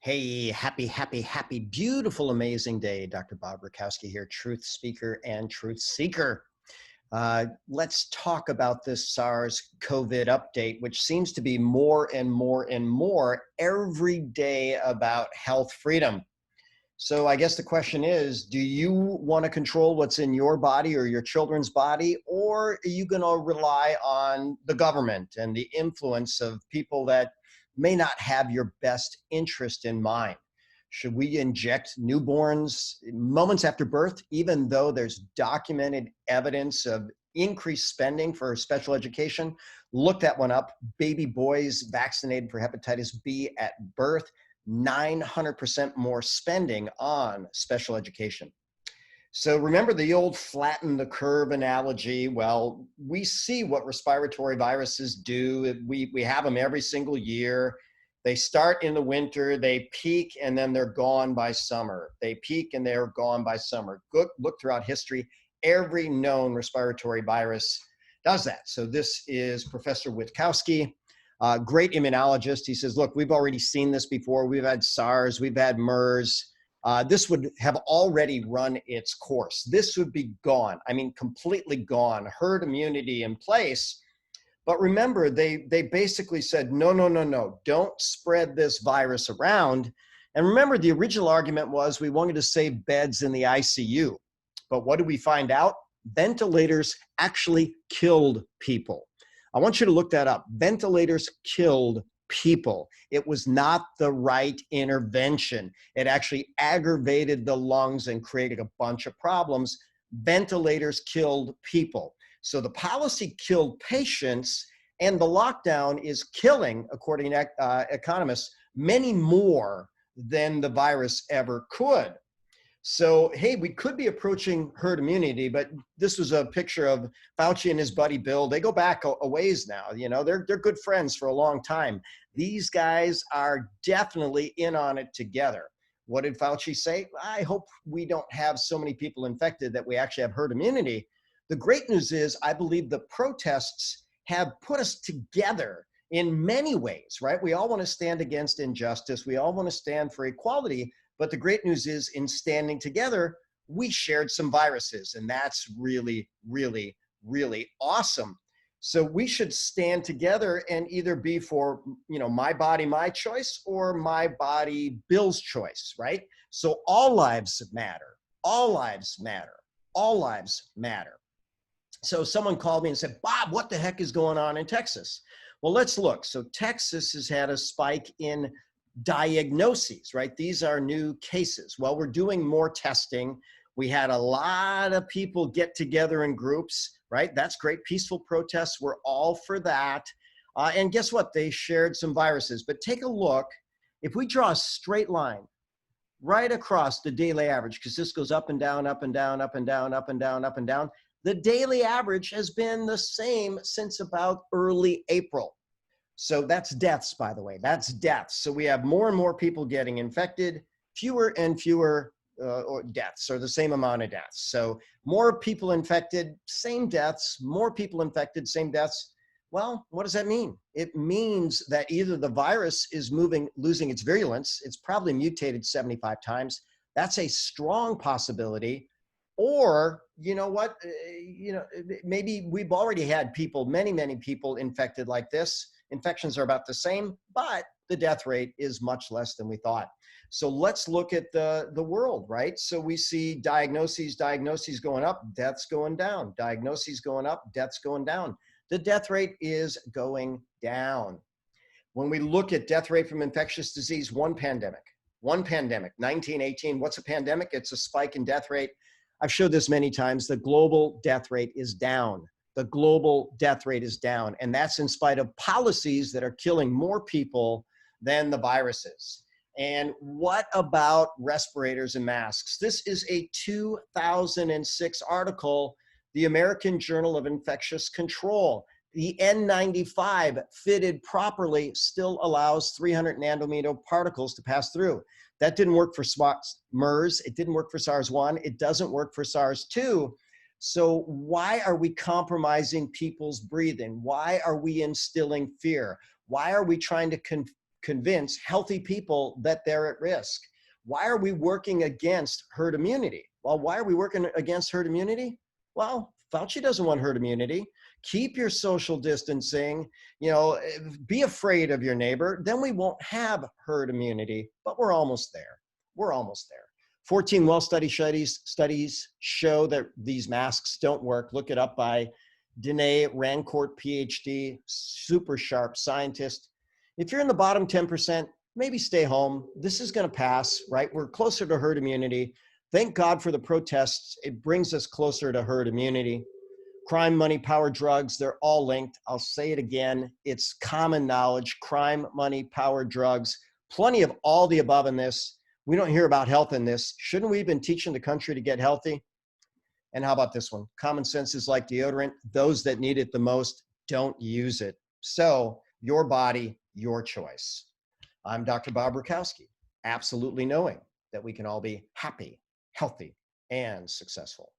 Hey, happy, beautiful, amazing day. Dr. Bob Rakowski here, truth speaker and truth seeker. Let's talk about this SARS-CoV update, which seems to be more and more and more every day about health freedom. So I guess the question is, do you want to control what's in your body or your children's body, or are you going to rely on the government and the influence of people that may not have your best interest in mind? Should we inject newborns moments after birth, even though there's documented evidence of increased spending for special education? Look that one up. Baby boys vaccinated for hepatitis B at birth, 900% more spending on special education. So remember the old flatten the curve analogy? Well, we see what respiratory viruses do. We have them every single year. They start in the winter, they peak, and then they're gone by summer. They peak and they're gone by summer. Look throughout history, every known respiratory virus does that. So this is Professor Witkowski, great immunologist. He says, look, we've already seen this before. We've had SARS, we've had MERS. This would have already run its course. This would be gone. I mean, completely gone. Herd immunity in place. But remember, they basically said, no, don't spread this virus around. And remember, the original argument was we wanted to save beds in the ICU. But what did we find out? Ventilators actually killed people. I want you to look that up. Ventilators killed people. It was not the right intervention. It actually aggravated the lungs and created a bunch of problems. Ventilators killed people. So the policy killed patients, and the lockdown is killing, according to economists, many more than the virus ever could. So, hey, we could be approaching herd immunity, but this was a picture of Fauci and his buddy Bill. They go back a ways now. You know, they're good friends for a long time. These guys are definitely in on it together. What did Fauci say? I hope we don't have so many people infected that we actually have herd immunity. The great news is I believe the protests have put us together in many ways, right? We all want to stand against injustice. We all want to stand for equality. But the great news is in standing together, we shared some viruses, and that's really, really, really awesome. So we should stand together and either be for, my body, my choice, or my body, Bill's choice, right? So all lives matter. All lives matter. All lives matter. So someone called me and said, Bob, what the heck is going on in Texas? Well, let's look. So Texas has had a spike in diagnoses, right? These are new cases. Well, we're doing more testing. We had a lot of people get together in groups, right? That's great. Peaceful protests. We're all for that. And guess what? They shared some viruses. But take a look. If we draw a straight line right across the daily average, because this goes up and down, up and down, up and down, up and down, up and down, the daily average has been the same since about early April. So that's deaths, by the way, that's deaths. So we have more and more people getting infected, fewer and fewer deaths, or the same amount of deaths. So more people infected, same deaths, more people infected, same deaths. Well, what does that mean? It means that either the virus is losing its virulence, it's probably mutated 75 times. That's a strong possibility. Or, you know what, maybe we've already had people, many people infected like this. Infections are about the same, but the death rate is much less than we thought. So let's look at the world, right? So we see diagnoses going up, deaths going down, diagnoses going up, deaths going down. The death rate is going down. When we look at death rate from infectious disease, one pandemic, 1918, what's a pandemic? It's a spike in death rate. I've showed this many times. The global death rate is down. The global death rate is down. And that's in spite of policies that are killing more people than the viruses. And what about respirators and masks? This is a 2006 article, the American Journal of Infectious Control. The N95 fitted properly still allows 300 nanometer particles to pass through. That didn't work for MERS. It didn't work for SARS-1. It doesn't work for SARS-2. So why are we compromising people's breathing? Why are we instilling fear? Why are we trying to convince healthy people that they're at risk? Why are we working against herd immunity? Well, why are we working against herd immunity? Well, Fauci doesn't want herd immunity. Keep your social distancing, be afraid of your neighbor, then we won't have herd immunity, but we're almost there. We're almost there. 14 well-studied studies show that these masks don't work. Look it up by Danae Rancourt, PhD, super sharp scientist. If you're in the bottom 10%, maybe stay home. This is going to pass, right? We're closer to herd immunity. Thank God for the protests. It brings us closer to herd immunity. Crime, money, power, drugs, they're all linked. I'll say it again. It's common knowledge. Crime, money, power, drugs, plenty of all the above in this. We don't hear about health in this. Shouldn't we have been teaching the country to get healthy? And how about this one? Common sense is like deodorant. Those that need it the most don't use it. So your body, your choice. I'm Dr. Bob Rakowski, absolutely knowing that we can all be happy, healthy, and successful.